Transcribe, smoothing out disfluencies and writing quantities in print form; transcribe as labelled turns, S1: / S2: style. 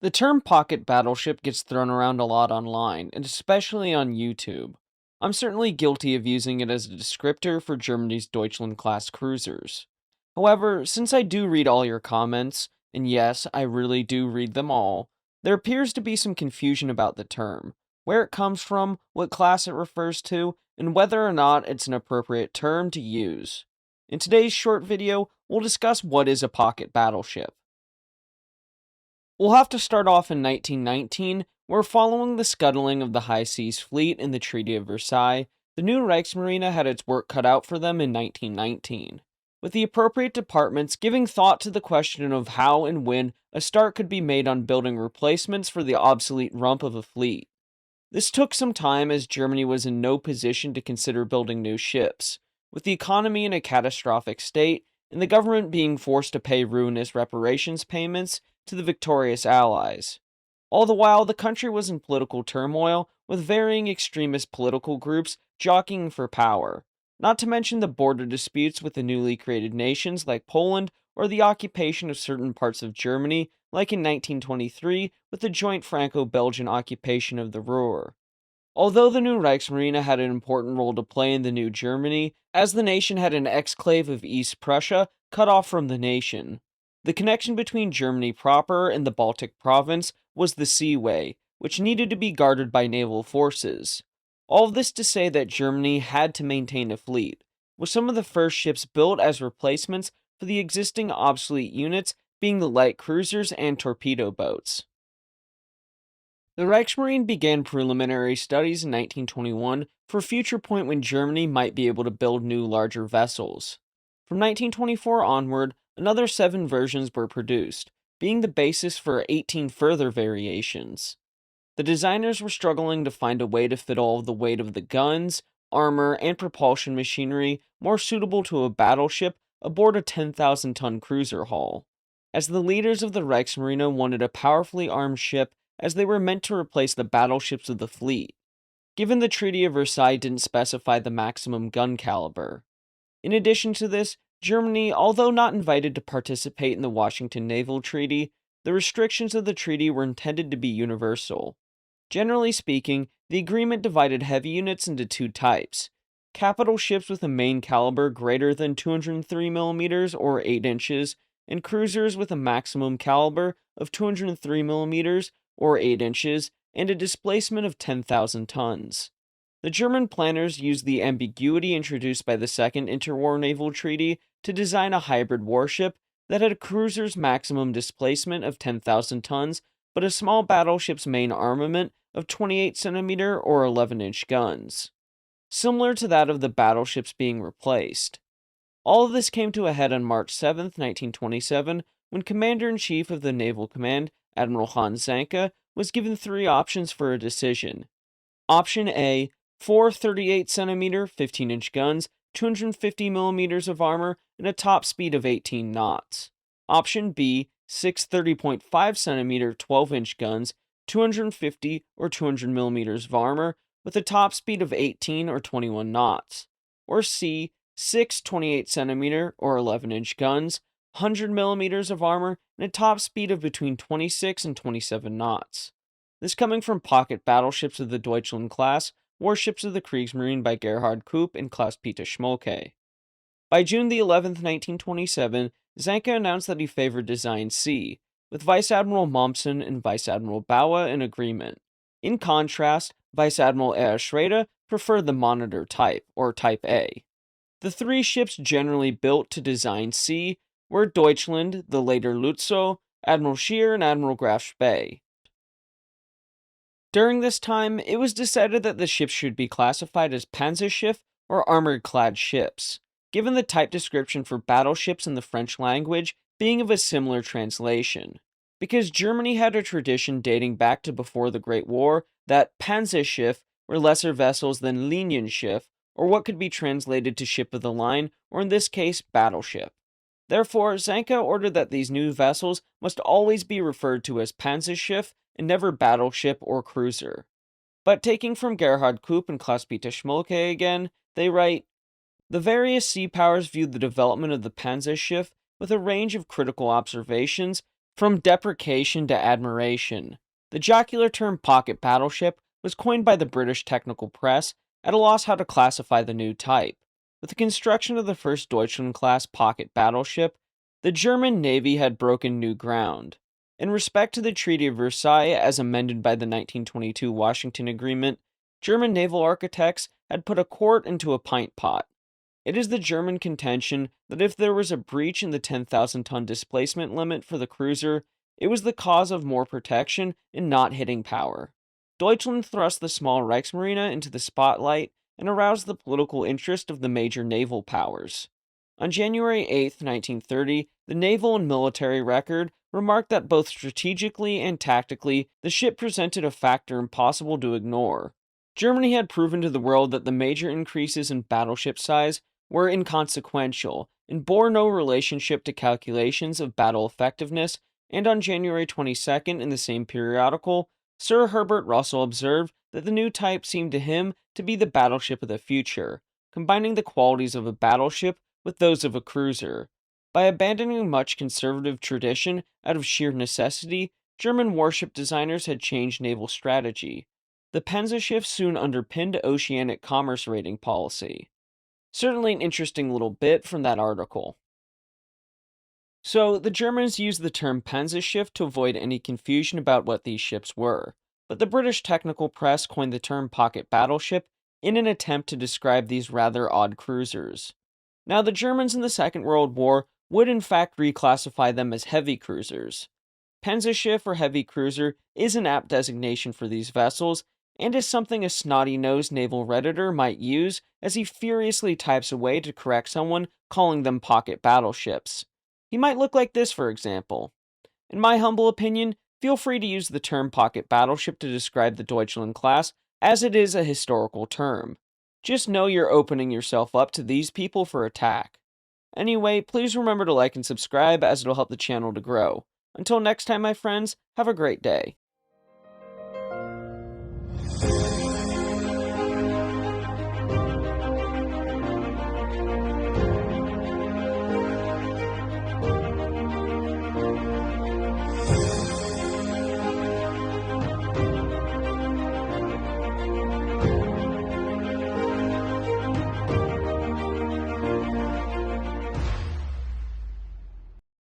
S1: The term pocket battleship gets thrown around a lot online, and especially on YouTube. I'm certainly guilty of using it as a descriptor for Germany's Deutschland-class cruisers. However, since I do read all your comments, and yes, I really do read them all, there appears to be some confusion about the term, where it comes from, what class it refers to, and whether or not it's an appropriate term to use. In today's short video, we'll discuss what is a pocket battleship. We'll have to start off in 1919, where following the scuttling of the High Seas Fleet in the Treaty of Versailles, the new Reichsmarine had its work cut out for them in 1919, with the appropriate departments giving thought to the question of how and when a start could be made on building replacements for the obsolete rump of a fleet. This took some time as Germany was in no position to consider building new ships, with the economy in a catastrophic state and the government being forced to pay ruinous reparations payments to the victorious Allies. All the while, the country was in political turmoil, with varying extremist political groups jockeying for power, not to mention the border disputes with the newly created nations like Poland or the occupation of certain parts of Germany, like in 1923 with the joint Franco-Belgian occupation of the Ruhr. Although the new Reichsmarine had an important role to play in the new Germany, as the nation had an exclave of East Prussia cut off from the nation, the connection between Germany proper and the Baltic province was the seaway, which needed to be guarded by naval forces. All of this to say that Germany had to maintain a fleet, with some of the first ships built as replacements for the existing obsolete units being the light cruisers and torpedo boats. The Reichsmarine began preliminary studies in 1921 for a future point when Germany might be able to build new larger vessels. From 1924 onward, another 7 versions were produced, being the basis for 18 further variations. The designers were struggling to find a way to fit all of the weight of the guns, armor, and propulsion machinery more suitable to a battleship aboard a 10,000-ton cruiser hull, as the leaders of the Reichsmarine wanted a powerfully armed ship as they were meant to replace the battleships of the fleet, given the Treaty of Versailles didn't specify the maximum gun caliber. In addition to this, Germany, although not invited to participate in the Washington Naval Treaty, the restrictions of the treaty were intended to be universal. Generally speaking, the agreement divided heavy units into 2 types: capital ships with a main caliber greater than 203mm or 8 inches, and cruisers with a maximum caliber of 203mm or 8 inches and a displacement of 10,000 tons. The German planners used the ambiguity introduced by the Second Interwar Naval Treaty to design a hybrid warship that had a cruiser's maximum displacement of 10,000 tons, but a small battleship's main armament of 28cm or 11-inch guns, similar to that of the battleships being replaced. All of this came to a head on March 7, 1927, when Commander-in-Chief of the Naval Command, Admiral Hans Zanke, was given 3 options for a decision. Option A: 4 38cm, 15-inch guns, 250mm of armor, and a top speed of 18 knots. Option B: 6 30.5cm, 12-inch guns, 250 or 200mm of armor, with a top speed of 18 or 21 knots. Or C: 6 28cm or 11-inch guns, 100mm of armor, and a top speed of between 26 and 27 knots. This coming from pocket battleships of the Deutschland-class, warships of the Kriegsmarine by Gerhard Koop and Klaus-Peter Schmolke. By June the 11th, 1927, Zanke announced that he favored Design C, with Vice Admiral Mommsen and Vice Admiral Baue in agreement. In contrast, Vice Admiral Schrader preferred the Monitor type, or Type A. The 3 ships generally built to Design C were Deutschland, the later Lutzow, Admiral Scheer, and Admiral Graf Spee. During this time, it was decided that the ships should be classified as Panzerschiff or armored-clad ships, given the type description for battleships in the French language being of a similar translation. Because Germany had a tradition dating back to before the Great War that Panzerschiff were lesser vessels than Linienschiff, or what could be translated to ship of the line, or in this case, battleship. Therefore, Zanke ordered that these new vessels must always be referred to as Panzerschiff and never battleship or cruiser. But taking from Gerhard Koop and Klaus-Peter Schmolke again, they write, "The various sea powers viewed the development of the Panzerschiff with a range of critical observations From deprecation to admiration, the jocular term pocket battleship was coined by the British technical press at a loss how to classify the new type. With the construction of the first Deutschland-class pocket battleship, the German Navy had broken new ground. In respect to the Treaty of Versailles, as amended by the 1922 Washington Agreement, German naval architects had put a quart into a pint pot. It is the German contention that if there was a breach in the 10,000-ton displacement limit for the cruiser, it was the cause of more protection and not hitting power. Deutschland thrust the small Reichsmarine into the spotlight and aroused the political interest of the major naval powers. On January 8, 1930, the Naval and Military Record remarked that both strategically and tactically, the ship presented a factor impossible to ignore. Germany had proven to the world that the major increases in battleship size were inconsequential and bore no relationship to calculations of battle effectiveness, and on January 22nd in the same periodical, Sir Herbert Russell observed that the new type seemed to him to be the battleship of the future, combining the qualities of a battleship with those of a cruiser. By abandoning much conservative tradition out of sheer necessity, German warship designers had changed naval strategy. The Panzerschiff soon underpinned oceanic commerce rating policy. Certainly an interesting little bit from that article. So, the Germans used the term Panzerschiff to avoid any confusion about what these ships were, but the British technical press coined the term pocket battleship in an attempt to describe these rather odd cruisers. Now, the Germans in the Second World War would in fact reclassify them as heavy cruisers. Panzerschiff or heavy cruiser is an apt designation for these vessels, and is something a snotty-nosed naval redditor might use as he furiously types away to correct someone calling them pocket battleships. He might look like this, for example. In my humble opinion, feel free to use the term pocket battleship to describe the Deutschland-class, as it is a historical term. Just know you're opening yourself up to these people for attack. Anyway, please remember to like and subscribe as it'll help the channel to grow. Until next time, my friends, have a great day.